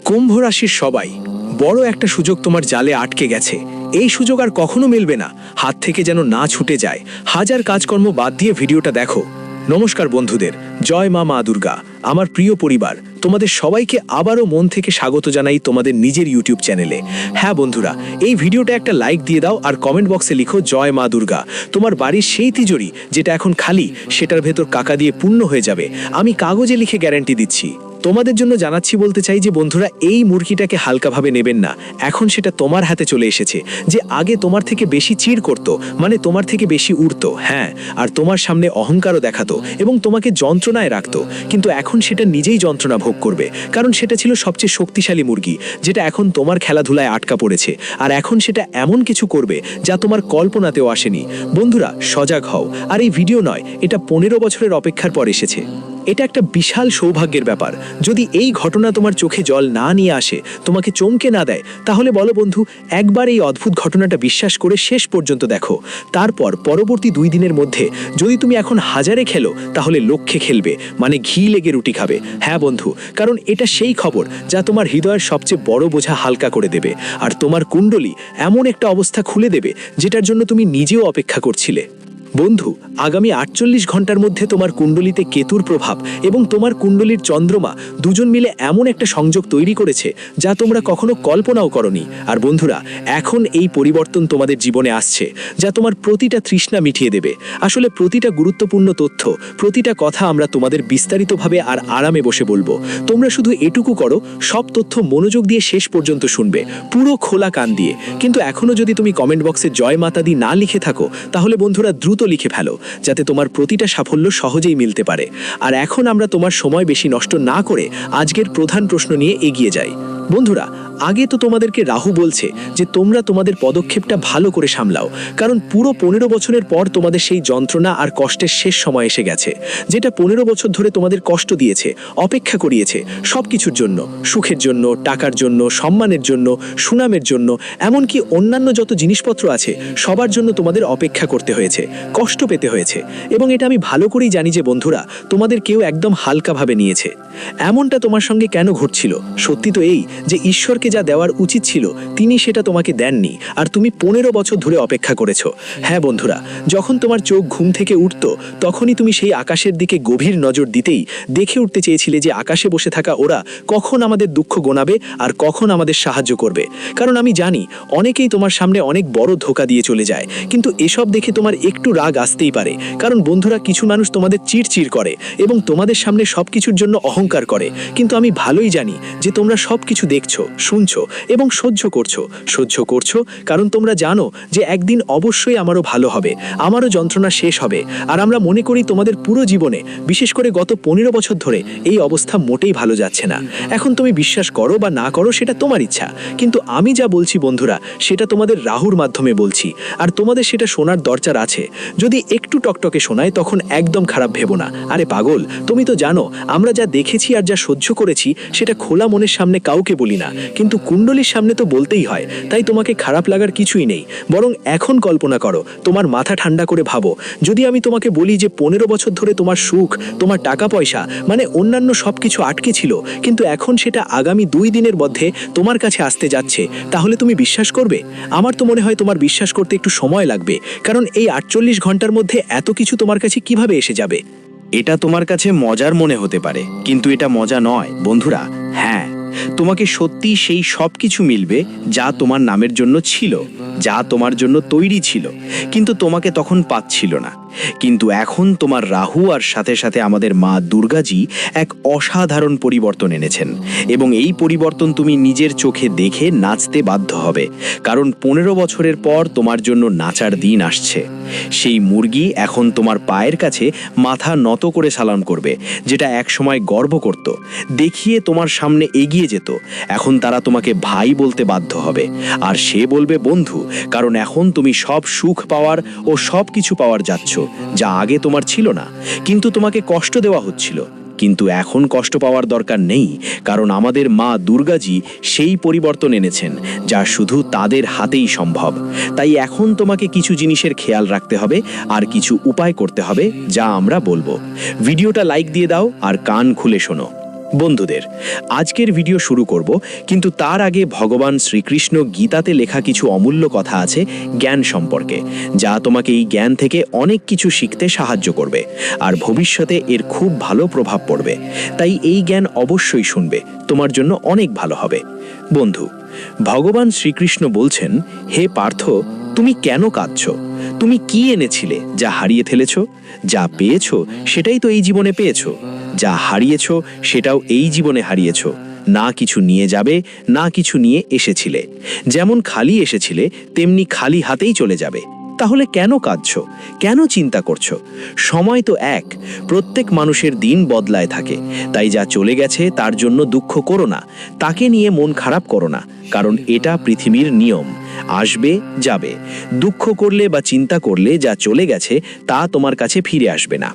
কুম্ভ রাশির সবাই বড় একটা সুযোগ তোমার জালে আটকে গেছে। এই সুযোগ আর কখনো মিলবে না, হাত থেকে যেন না ছুটে যায়। হাজার কাজকর্ম বাদ দিয়ে ভিডিওটা দেখো। নমস্কার বন্ধুদের, জয় মা দুর্গা। আমার প্রিয় পরিবার, তোমাদের সবাইকে আবারও মন থেকে স্বাগত জানাই তোমাদের নিজের ইউটিউব চ্যানেলে। হ্যাঁ বন্ধুরা, এই ভিডিওটা একটা লাইক দিয়ে দাও আর কমেন্ট বক্সে লিখো জয় মা দুর্গা। তোমার বাড়ির সেই তিজোরি যেটা এখন খালি, সেটার ভেতর কাকা দিয়ে পূর্ণ হয়ে যাবে, আমি কাগজে লিখে গ্যারান্টি দিচ্ছি। তোমাদের জন্য জানাচ্ছি, বলতে চাই যে বন্ধুরা, এই মুরগিটাকে হালকাভাবে নেবেন না। এখন সেটা তোমার হাতে চলে এসেছে। যে আগে তোমার থেকে বেশি চিড় করত, মানে তোমার থেকে বেশি উড়তো, হ্যাঁ, আর তোমার সামনে অহংকারও দেখাতো এবং তোমাকে যন্ত্রণায় রাখতো, কিন্তু এখন সেটা নিজেই যন্ত্রণা ভোগ করবে। কারণ সেটা ছিল সবচেয়ে শক্তিশালী মুরগি, যেটা এখন তোমার খেলাধুলায় আটকা পড়েছে। আর এখন সেটা এমন কিছু করবে যা তোমার কল্পনাতেও আসেনি। বন্ধুরা, সজাগ হও। আর এই ভিডিও নয়, এটা 15 বছরের অপেক্ষার পর এসেছে। এটা একটা বিশাল সৌভাগ্যের ব্যাপার। যদি এই ঘটনা তোমার চোখে জল না নিয়ে আসে, তোমাকে চমকে না দেয়, তাহলে বলো বন্ধু, একবার এই অদ্ভুত ঘটনাটা বিশ্বাস করে শেষ পর্যন্ত দেখো। তারপর পরবর্তী 2 দিনের মধ্যে যদি তুমি এখন 1000-এ খেলো, তাহলে লক্ষ্যে খেলবে, মানে ঘি লেগে রুটি খাবে। হ্যাঁ বন্ধু, কারণ এটা সেই খবর যা তোমার হৃদয়ের সবচেয়ে বড় বোঝা হালকা করে দেবে। আর তোমার কুণ্ডলী এমন একটা অবস্থা খুলে দেবে যেটার জন্য তুমি নিজেও অপেক্ষা করছিলে। বন্ধু, আগামী 48 ঘন্টার মধ্যে তোমার কুণ্ডলিতে কেতুর প্রভাব এবং তোমার কুণ্ডলীর চন্দ্রমা দুজন মিলে এমন একটা সংযোগ তৈরি করেছে যা তোমরা কখনো কল্পনাও করনি। আর বন্ধুরা, এখন এই পরিবর্তন তোমাদের জীবনে আসছে, যা তোমার প্রতিটা তৃষ্ণা মিটিয়ে দেবে। আসলে প্রতিটা গুরুত্বপূর্ণ তথ্য, প্রতিটা কথা আমরা তোমাদের বিস্তারিতভাবে আর আরামে বসে বলবো। তোমরা শুধু এটুকু করো, সব তথ্য মনোযোগ দিয়ে শেষ পর্যন্ত শুনবে, পুরো খোলা কান দিয়ে। কিন্তু এখনো যদি তুমি কমেন্ট বক্সে জয় মাতা দি না লিখে থাকো, তাহলে বন্ধুরা দ্রুত লিখে ফেলো, যাতে তোমার প্রতিটা সাফল্য সহজেই মিলতে পারে। আর এখন আমরা তোমার সময় বেশি নষ্ট না করে আজকের প্রধান প্রশ্ন নিয়ে এগিয়ে যাই। বন্ধুরা, আগে তো তোমাদেরকে রাহু বলছে যে তোমরা তোমাদের পদক্ষেপটা ভালো করে সামলাও, কারণ পুরো 15 বছরের পর তোমাদের সেই যন্ত্রণা আর কষ্টের শেষ সময় এসে গেছে, যেটা 15 বছর ধরে তোমাদের কষ্ট দিয়েছে, অপেক্ষা করিয়েছে সব কিছুর জন্য, সুখের জন্য, টাকার জন্য, সম্মানের জন্য, সুনামের জন্য, এমনকি অন্যান্য যত জিনিসপত্র আছে সবার জন্য তোমাদের অপেক্ষা করতে হয়েছে, কষ্ট পেতে হয়েছে। এবং এটা আমি ভালো করেই জানি যে বন্ধুরা, তোমাদের কেউ একদম হালকাভাবে নিয়েছে। এমনটা তোমার সঙ্গে কেন ঘটছিল? সত্যি তো এই যে ঈশ্বরকে যা দেওয়ার উচিত ছিল তিনি সেটা তোমাকে দেননি, আর তুমি 15 বছর ধরে অপেক্ষা করেছো। হ্যাঁ বন্ধুরা, যখন তোমার চোখ ঘুম থেকে উঠতো, তখনই তুমি সেই আকাশের দিকে গভীর নজর দিতেই দেখে উঠতে চেয়েছিলে যে আকাশে বসে থাকা ওরা কখন আমাদের দুঃখ গোনাবে আর কখন আমাদের সাহায্য করবে। কারণ আমি জানি অনেকেই তোমার সামনে অনেক বড় ধোঁকা দিয়ে চলে যায়, কিন্তু এসব দেখে তোমার একটু রাগ আসতেই পারে। কারণ বন্ধুরা, কিছু মানুষ তোমাদের চিড়চিড় করে এবং তোমাদের সামনে সবকিছুর জন্য অহংকার করে, কিন্তু আমি ভালোই জানি যে তোমরা সবকিছু দেখছো, শুনছো এবং সহ্য করছো, কারণ তোমরা জানো যে একদিন অবশ্যই আমারও ভালো হবে, আমারও যন্ত্রণা শেষ হবে। আর আমরা মনে করি তোমাদের পুরো জীবনে, বিশেষ করে গত 15 বছর ধরে এই অবস্থা মোটেই ভালো যাচ্ছে না। এখন তুমি বিশ্বাস করো বা না করো সেটা তোমার ইচ্ছা, কিন্তু আমি যা বলছি বন্ধুরা, সেটা তোমাদের রাহুর মাধ্যমে বলছি, আর তোমাদের সেটা শোনার দরকার আছে। যদি একটু টকটকে শোনায়, তখন একদম খারাপ ভেবো না। আরে পাগল, তুমি তো জানো আমরা যা দেখেছি আর যা সহ্য করেছি সেটা খোলা মনের সামনে কাউকে বলি না, কিন্তু কুণ্ডলীর সামনে তো বলতেই হয়। তাই তোমাকে খারাপ লাগার কিছুই নেই, বরং এখন কল্পনা করো, তোমার মাথা ঠান্ডা করে ভাবো, যদি আমি তোমাকে বলি যে 15 বছর ধরে তোমার সুখ, তোমার টাকা পয়সা, মানে অন্যান্য সবকিছু আটকে ছিল, কিন্তু এখন সেটা আগামী 2 দিনের মধ্যে তোমার কাছে আসতে যাচ্ছে, তাহলে তুমি বিশ্বাস করবে? আমার তো মনে হয় তোমার বিশ্বাস করতে একটু সময় লাগবে, কারণ এই 48 ঘন্টার মধ্যে এত কিছু তোমার কাছে কিভাবে এসে যাবে? এটা তোমার কাছে মজার মনে হতে পারে, কিন্তু এটা মজা নয় বন্ধুরা। হ্যাঁ, তোমাকে সত্যি সেই সব কিছু মিলবে যা তোমার নামের জন্য ছিল, যা তোমার জন্য তৈরি ছিল, কিন্তু তোমাকে তখন পাচ্ছিল না। কিন্তু এখন তোমার রাহু আর সাথে সাথে আমাদের মা দুর্গাজি এক অসাধারণ পরিবর্তন এনেছেন, এবং এই পরিবর্তন তুমি নিজের চোখে দেখে নাচতে বাধ্য হবে। কারণ 15 বছরের পর তোমার জন্য নাচার দিন আসছে। সেই মুরগি এখন তোমার পায়ের কাছে মাথা নত করে সালাম করবে, যেটা একসময় গর্ব করত, দেখিয়ে তোমার সামনে এগিয়ে যেত। এখন তারা তোমাকে ভাই বলতে বাধ্য হবে, আর সে বলবে বন্ধু, কারণ এখন তুমি সব সুখ পাওয়ার ও সব কিছু পাওয়ার যাচ্ছ, যা আগে তোমার ছিল না, কিন্তু তোমাকে কষ্ট দেওয়া হচ্ছিল। কিন্তু এখন কষ্ট পাওয়ার দরকার নেই, কারণ আমাদের মা দুর্গাজি সেই পরিবর্তন এনেছেন যা শুধু তাদের হাতেই সম্ভব। তাই এখন তোমাকে কিছু জিনিসের খেয়াল রাখতে হবে আর কিছু উপায় করতে হবে, যা আমরা বলবো। ভিডিওটা লাইক দিয়ে দাও আর কান খুলে শোনো। বন্ধুদের, আজকের ভিডিও শুরু করব, কিন্তু তার আগে ভগবান শ্রীকৃষ্ণ গীতাতে লেখা কিছু অমূল্য কথা আছে জ্ঞান সম্পর্কে, যা তোমাকে এই জ্ঞান থেকে অনেক কিছু শিখতে সাহায্য করবে আর ভবিষ্যতে এর খুব ভালো প্রভাব পড়বে। তাই এই জ্ঞান অবশ্যই শুনবে, তোমার জন্য অনেক ভালো হবে। বন্ধু, ভগবান শ্রীকৃষ্ণ বলছেন, হে পার্থ, তুমি কেন কাঁদছো? তুমি কি এনেছিলে যা হারিয়ে ফেলেছ? যা পেয়েছো সেটাই তো এই জীবনে পেয়েছো। যা হারিয়েছ সেটাও এই জীবনে হারিয়েছ। না কিছু নিয়ে যাবে, না কিছু নিয়ে এসেছিলে। যেমন খালি এসেছিলে তেমনি খালি হাতেই চলে যাবে। তাহলে কেন কাঁদছো? কেন চিন্তা করছো? সময় তো এক, প্রত্যেক মানুষের দিন বদলায় থাকে। তাই যা চলে গেছে তার জন্য দুঃখ করো না, তাকে নিয়ে মন খারাপ করো না, কারণ এটা পৃথিবীর নিয়ম। আসবে, যাবে। দুঃখ করলে বা চিন্তা করলে যা চলে গেছে তা তোমার কাছে ফিরে আসবে না।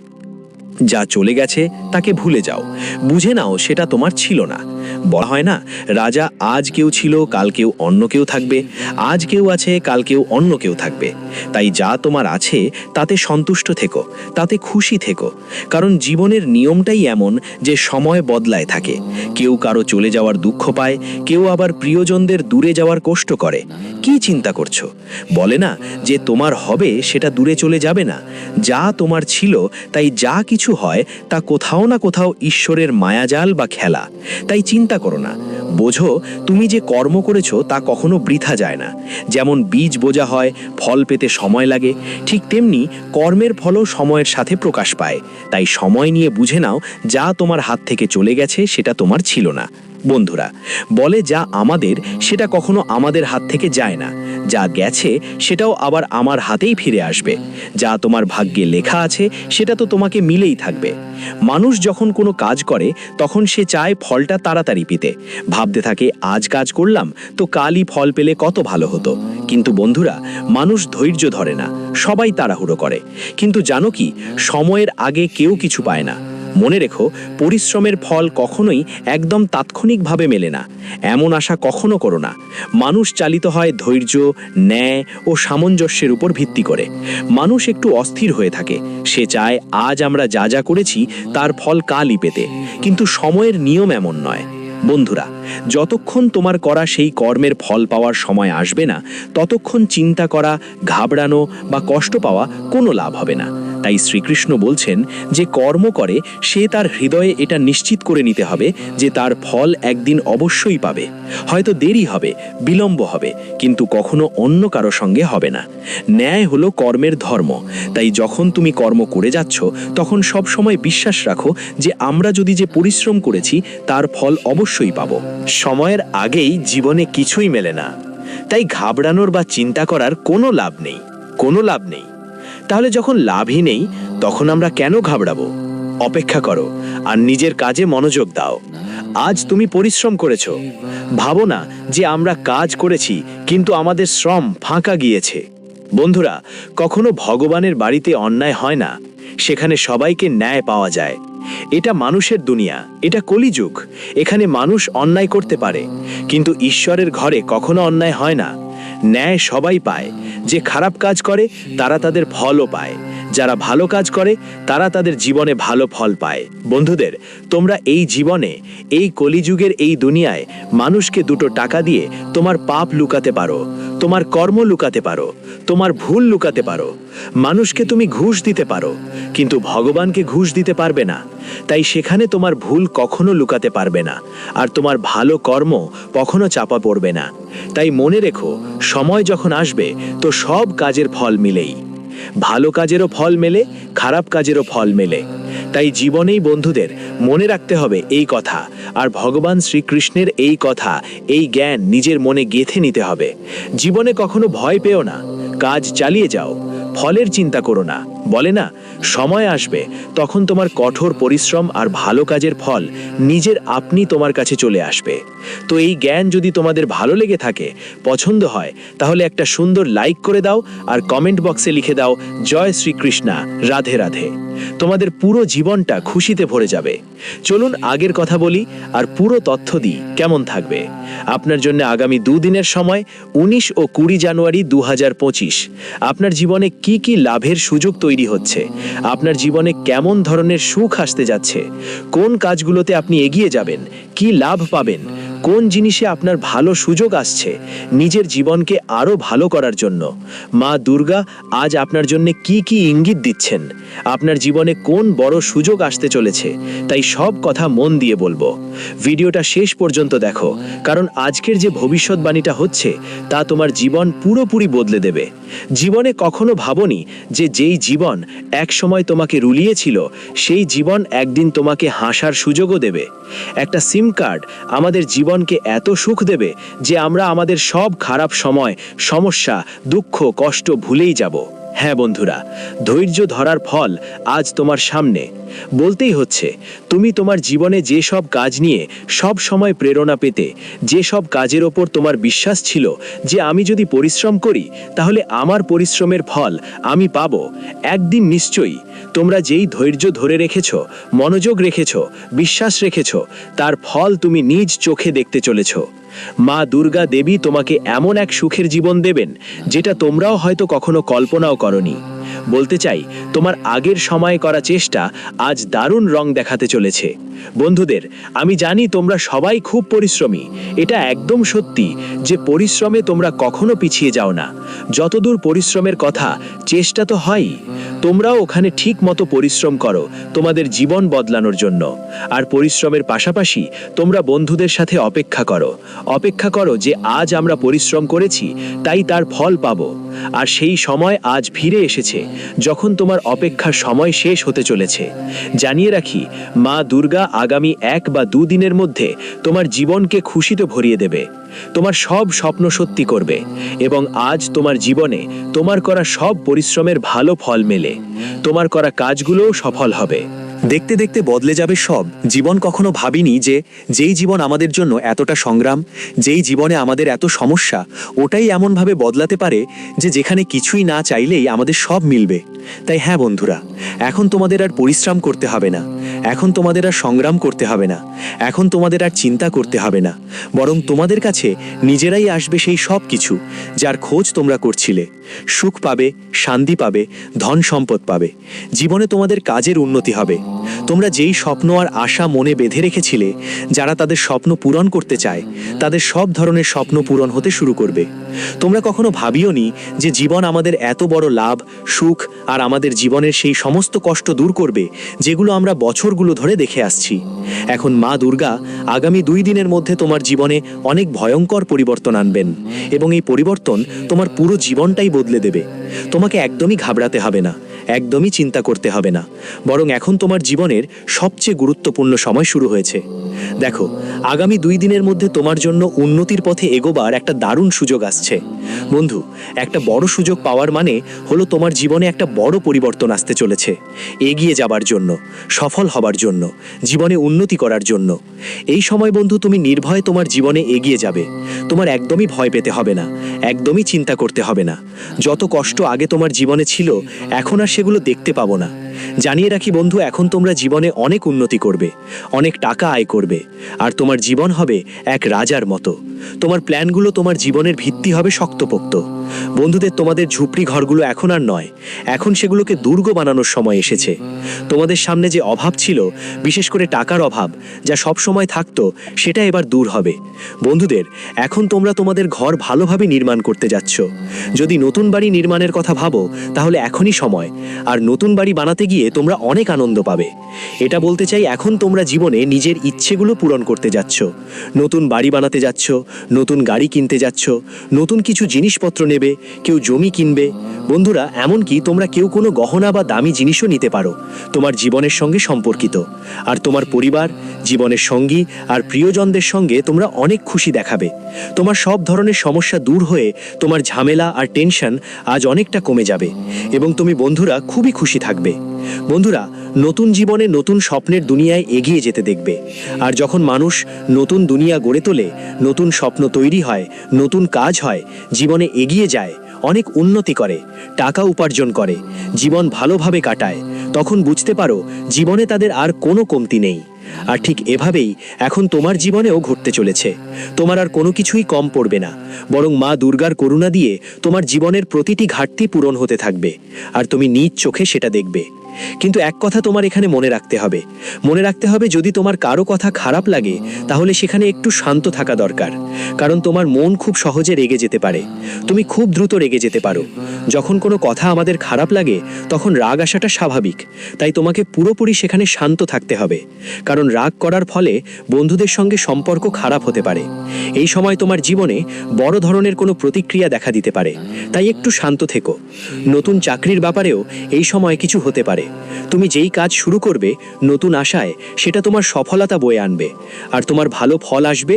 যা চলে গেছে তাকে ভুলে যাও, বুঝে নাও সেটা তোমার ছিল না। বলা হয় না, রাজা আজ কেউ ছিল, কাল কেউ অন্য কেউ থাকবে। আজ কেউ আছে, কাল কেউ অন্য কেউ থাকবে। তাই যা তোমার আছে তাতে সন্তুষ্ট থেকো, তাতে খুশি থেকো, কারণ জীবনের নিয়মটাই এমন যে সময় বদলায় থাকে। কেউ কারো চলে যাওয়ার দুঃখ পায়, কেউ আবার প্রিয়জনদের দূরে যাওয়ার কষ্ট করে। কি চিন্তা করছো? বলে না যে তোমার হবে সেটা দূরে চলে যাবে না। যা তোমার ছিল, তাই যা কিছু হয় তা কোথাও না কোথাও ঈশ্বরের মায়াজাল বা খেলা। তাই চিন্তা করো না, বোঝো তুমি যে কর্ম করেছো তা কখনো বৃথা যায় না। যেমন বীজ বোঝা হয়, ফল পেতে সময় লাগে, ঠিক তেমনি কর্মের ফলও সময়ের সাথে প্রকাশ পায়। তাই সময় নিয়ে বুঝে নাও, যা তোমার হাত থেকে চলে গেছে সেটা তোমার ছিল না। বন্ধুরা, বলে যা আমাদের সেটা কখনো আমাদের হাত থেকে যায় না। যা গেছে সেটাও আবার আমার হাতেই ফিরে আসবে। যা তোমার ভাগ্যে লেখা আছে সেটা তো তোমাকে মিলেই থাকবে। মানুষ যখন কোনো কাজ করে তখন সে চায় ফলটা তাড়াতাড়ি পেতে। ভাবতে থাকে, আজ কাজ করলাম তো কালই ফল পেলে কত ভালো হতো। কিন্তু বন্ধুরা, মানুষ ধৈর্য ধরে না, সবাই তাড়াহুড়ো করে। কিন্তু জানো কি, সময়ের আগে কেউ কিছু পায় না। মনে রেখো, পরিশ্রমের ফল কখনোই একদম তাৎক্ষণিকভাবে মেলে না। এমন আশা কখনো করো না। মানুষ চালিত হয় ধৈর্য, ন্যায় ও সামঞ্জস্যের উপর ভিত্তি করে। মানুষ একটু অস্থির হয়ে থাকে, সে চায় আজ আমরা যা যা করেছি তার ফল কালই পেতে। কিন্তু সময়ের নিয়ম এমন নয়। বন্ধুরা, যতক্ষণ তোমার করা সেই কর্মের ফল পাওয়ার সময় আসবে না, ততক্ষণ চিন্তা করা, ঘাবড়ানো বা কষ্ট পাওয়া কোনো লাভ হবে না। তাই শ্রীকৃষ্ণ বলছেন, যে কর্ম করে সে তার হৃদয়ে এটা নিশ্চিত করে নিতে হবে যে তার ফল একদিন অবশ্যই পাবে। হয়তো দেরি হবে, বিলম্ব হবে, কিন্তু কখনো অন্য কারো সঙ্গে হবে না। ন্যায় হলো কর্মের ধর্ম। তাই যখন তুমি কর্ম করে যাচ্ছ তখন সব সময় বিশ্বাস রাখো যে আমরা যদি যে পরিশ্রম করেছি তার ফল অবশ্যই পাবো। সময়ের আগেই জীবনে কিছুই মেলে না। তাই ঘাবড়ানোর বা চিন্তা করার কোনো লাভ নেই, কোনো লাভ নেই। তাহলে যখন লাভই নেই তখন আমরা কেন ঘাবড়াবো? অপেক্ষা করো আর নিজের কাজে মনোযোগ দাও। আজ তুমি পরিশ্রম করেছো, ভাবো না যে আমরা কাজ করেছি কিন্তু আমাদের শ্রম ফাঁকা গিয়েছে। বন্ধুরা, কখনো ভগবানের বাড়িতে অন্যায় হয় না, সেখানে সবাইকে ন্যায় পাওয়া যায়। এটা মানুষের দুনিয়া, এটা কলিযুগ। এখানে মানুষ অন্যায় করতে পারে, কিন্তু ঈশ্বরের ঘরে কখনো অন্যায় হয় না। ন্যায় সবাই পায়। যে খারাপ কাজ করে তারা তাদের ফলও পায়, যারা ভালো কাজ করে তারা তাদের জীবনে ভালো ফল পায়। বন্ধুদের, তোমরা এই জীবনে, এই কলিযুগের এই দুনিয়ায় মানুষকে দুটো টাকা দিয়ে তোমার পাপ লুকাতে পারো, তোমার কর্ম লুকাতে পারো, তোমার ভুল লুকাতে পারো। মানুষকে তুমি ঘুষ দিতে পারো, কিন্তু ভগবানকে ঘুষ দিতে পারবে না। তাই সেখানে তোমার ভুল কখনো লুকাতে পারবে না, আর তোমার ভালো কর্ম কখনো চাপা পড়বে না। তাই মনে রেখো, সময় যখন আসবে তো সব কাজের ফল মিলেই। ভালো কাজেরও ফল মেলে, খারাপ কাজেরও ফল মেলে। তাই জীবনেই বন্ধুদের মনে রাখতে হবে এই কথা, আর ভগবান শ্রীকৃষ্ণের এই কথা, এই জ্ঞান নিজের মনে গেঁথে নিতে হবে। জীবনে কখনো ভয় পেও না, কাজ চালিয়ে যাও, ফলের চিন্তা করো না। বলে না, সময় আসবে তখন তোমার কঠোর পরিশ্রম আর ভালো কাজের ফল নিজের আপনি তোমার কাছে চলে আসবে। তো এই জ্ঞান যদি তোমাদের ভালো লেগে থাকে, পছন্দ হয়, তাহলে একটা সুন্দর লাইক করে দাও আর কমেন্ট বক্সে লিখে দাও, জয় শ্রীকৃষ্ণা, রাধে রাধে। তোমাদের পুরো জীবনটা খুশিতে ভরে যাবে। চলুন আগের কথা বলি আর পুরো তথ্য দিই, কেমন থাকবে। আপনার জন্য আগামী দুদিনের সময় 19 ও 20 জানুয়ারি 2025 আপনার জীবনে কি কি লাভের সুযোগ তৈরি তৈরি হচ্ছে, আপনার জীবনে কেমন ধরনের সুখ আসতে যাচ্ছে, কোন কাজগুলোতে আপনি এগিয়ে যাবেন, কি লাভ পাবেন, কোন জিনিসে আপনার ভালো সুযোগ আসছে নিজের জীবনকে আরো ভালো করার জন্য। মা দুর্গা আজ আপনার জন্য কি কি ইঙ্গিত দিচ্ছেন, আপনার জীবনে কোন বড় সুযোগ আসতে চলেছে, তাই সব কথা মন দিয়ে বলবো। ভিডিওটা শেষ পর্যন্ত দেখো, কারণ আজকের যে ভবিষ্যৎবাণীটা হচ্ছে তা তোমার জীবন পুরোপুরি বদলে দেবে। জীবনে কখনো ভাবোনি যে যেই জীবন এক সময় তোমাকে রুলিয়েছিল সেই জীবন একদিন তোমাকে হাসার সুযোগও দেবে। একটা সিম কার্ড আমাদের জীবনকে এত সুখ দেবে যে আমরা আমাদের সব খারাপ সময়, সমস্যা, দুঃখ, কষ্ট ভুলেই যাব। হ্যাঁ বন্ধুরা, ধৈর্য ধরার ফল আজ তোমার সামনে। বলতেই হচ্ছে, তুমি তোমার জীবনে যে সব কাজ নিয়ে সব সময় প্রেরণা পেতে, যে সব কাজের ওপর তোমার বিশ্বাস ছিল যে আমি যদি পরিশ্রম করি তাহলে আমার পরিশ্রমের ফল আমি পাবো, একদিন নিশ্চয়ই তোমরা যেই ধৈর্য ধরে রেখেছ, মনোযোগ রেখেছ, বিশ্বাস রেখেছ, তার ফল তুমি নিজ চোখে দেখতে চলেছ। মা দুর্গা দেবী তোমাকে এমন এক সুখের জীবন দেবেন যেটা তোমরাও হয়তো কখনো কল্পনাও করনি। বলতে চাই, তোমার আগের সময়ে করা চেষ্টা আজ দারুণ রং দেখাতে চলেছে। বন্ধুদের, আমি জানি তোমরা সবাই খুব পরিশ্রমী, এটা একদম সত্যি যে পরিশ্রমে তোমরা কখনো পিছিয়ে যাও না। যতদূর পরিশ্রমের কথা, চেষ্টা তো হয়ই, তোমরাও ওখানে ঠিক মতো পরিশ্রম করো তোমাদের জীবন বদলানোর জন্য। আর পরিশ্রমের পাশাপাশি তোমরা বন্ধুদের সাথে অপেক্ষা করো যে আজ আমরা পরিশ্রম করেছি তাই তার ফল পাবো। আর সেই সময় আজ ফিরে এসেছে যখন তোমার অপেক্ষার সময় শেষ হতে চলেছে। জানিয়ে রাখি, মা দুর্গা আগামী 1 বা 2 দিনের মধ্যে তোমার জীবনকে খুশিতে ভরিয়ে দেবে, তোমার সব স্বপ্ন সত্যি করবে এবং আজ তোমার জীবনে তোমার করা সব পরিশ্রমের ভালো ফল মেলে, তোমার করা কাজগুলোও সফল হবে। দেখতে দেখতে বদলে যাবে সব। জীবন কখনো ভাবিনি যে যেই জীবন আমাদের জন্য এতটা সংগ্রাম, যেই জীবনে আমাদের এত সমস্যা, ওটাই এমনভাবে বদলাতে পারে যে যেখানে কিছুই না চাইলেই আমাদের সব মিলবে। তাই হ্যাঁ বন্ধুরা, এখন তোমাদের আর পরিশ্রম করতে হবে না, এখন তোমাদের আর সংগ্রাম করতে হবে না, এখন তোমাদের আর চিন্তা করতে হবে না, বরং তোমাদের কাছে নিজেরাই আসবে সেই সব কিছু যার খোঁজ তোমরা করছিলে। সুখ পাবে, শান্তি পাবে, ধন সম্পদ পাবে, জীবনে তোমাদের কাজের উন্নতি হবে। তোমরা যেই স্বপ্ন আর আশা মনে বেঁধে রেখেছিলে, যারা তাদের স্বপ্ন পূরণ করতে চায় তাদের সব ধরনের স্বপ্ন পূরণ হতে শুরু করবে। তোমরা কখনো ভাবিওনি যে জীবন আমাদের এত বড় লাভ, সুখ আর আমাদের জীবনের সেই সমস্ত কষ্ট দূর করবে যেগুলো আমরা বছরগুলো ধরে দেখে আসছি। এখন মা দুর্গা আগামী 2 দিনের মধ্যে তোমার জীবনে অনেক ভয়ঙ্কর পরিবর্তন আনবেন এবং এই পরিবর্তন তোমার পুরো জীবনটাই বদলে দেবে। তোমাকে একদমই ঘাবড়াতে হবে না, একদমই চিন্তা করতে হবে না, বরং এখন তোমার জীবনের সবচেয়ে গুরুত্বপূর্ণ সময় শুরু হয়েছে। দেখো, আগামী 2 দিনের মধ্যে তোমার জন্য উন্নতির পথে এগোবার একটা দারুণ সুযোগ আসছে। বন্ধু, একটা বড় সুযোগ পাওয়ার মানে হলো তোমার জীবনে একটা বড় পরিবর্তন আসতে চলেছে, এগিয়ে যাবার জন্য, সফল হবার জন্য, জীবনে উন্নতি করার জন্য। এই সময় বন্ধু তুমি নির্ভয়ে তোমার জীবনে এগিয়ে যাবে। তোমার একদমই ভয় পেতে হবে না, একদমই চিন্তা করতে হবে না। যত কষ্ট আগে তোমার জীবনে ছিল এখন আর সেগুলো দেখতে পাবো না। জানিয়ে রাখি বন্ধু, এখন তোমরা জীবনে অনেক উন্নতি করবে, অনেক টাকা আয় করবে, আর তোমার জীবন হবে এক রাজার মতো। তোমার প্ল্যানগুলো তোমার জীবনের ভিত্তি হবে শক্তপোক্ত। বন্ধুদের, তোমাদের ঝুপড়ি ঘরগুলো এখন আর নয়, এখন সেগুলোকে দুর্গ বানানোর সময় এসেছে। তোমাদের সামনে যে অভাব ছিল, বিশেষ করে টাকার অভাব যা সব সময় থাকতো, সেটা এবার দূর হবে। বন্ধুদের, এখন তোমরা তোমাদের ঘর ভালোভাবে নির্মাণ করতে যাচ্ছ। যদি নতুন বাড়ি নির্মাণের কথা ভাবো তাহলে এখনই সময়, আর নতুন বাড়ি বানাতে গিয়ে তোমরা অনেক আনন্দ পাবে। এটা বলতে চাই, এখন তোমরা জীবনে নিজের ইচ্ছেগুলো পূরণ করতে যাচ্ছ। নতুন বাড়ি বানাতে যাচ্ছ, নতুন গাড়ি কিনতে যাচ্ছ, নতুন কিছু জিনিসপত্র নেবে, কেউ জমি কিনবে। বন্ধুরা, এমনকি তোমরা কেউ কোনো গহনা বা দামি জিনিসও নিতে পারো তোমার জীবনের সঙ্গে সম্পর্কিত। আর তোমার পরিবার, জীবনের সঙ্গী আর প্রিয়জনদের সঙ্গে তোমরা অনেক খুশি দেখাবে। তোমার সব ধরনের সমস্যা দূর হয়ে তোমার ঝামেলা আর টেনশন আজ অনেকটা কমে যাবে এবং তুমি বন্ধুরা খুবই খুশি থাকবে। বন্ধুরা, নতুন জীবনে নতুন স্বপ্নের দুনিয়ায় এগিয়ে যেতে দেখবে। আর যখন মানুষ নতুন দুনিয়া গড়ে তোলে, নতুন স্বপ্ন তৈরি হয়, নতুন কাজ হয়, জীবনে এগিয়ে যায়, অনেক উন্নতি করে, টাকা উপার্জন করে, জীবন ভালোভাবে কাটায়, তখন বুঝতে পারো জীবনে তাদের আর কোনো কমতি নেই। আর ঠিক এভাবেই এখন তোমার জীবনেও ঘটতে চলেছে। তোমার আর কোনো কিছুই কম পড়বে না, বরং মা দুর্গার করুণা দিয়ে তোমার জীবনের প্রতিটি ঘাটতি পূরণ হতে থাকবে, আর তুমি নিজ চোখে সেটা দেখবে। কিন্তু এক কথা তোমার এখানে মনে রাখতে হবে, যদি তোমার কারো কথা খারাপ লাগে তাহলে সেখানে একটু শান্ত থাকা দরকার, কারণ তোমার মন খুব সহজে রেগে যেতে পারে। তুমি খুব দ্রুত রেগে যেতে পারো। যখন কোনো কথা আমাদের খারাপ লাগে তখন রাগ আসাটা স্বাভাবিক, তাই তোমাকে পুরোপুরি সেখানে শান্ত থাকতে হবে, কারণ রাগ করার ফলে বন্ধুদের সঙ্গে সম্পর্ক খারাপ হতে পারে। এই সময় তোমার জীবনে বড় ধরনের কোনো প্রতিক্রিয়া দেখা দিতে পারে, তাই একটু শান্ত থেকো। নতুন চাকরির ব্যাপারেও এই সময় কিছু হতে পারে। তুমি যেই কাজ শুরু করবে নতুন আশায়, সেটা তোমার সফলতা বয়ে আনবে, আর তোমার ভালো ফল আসবে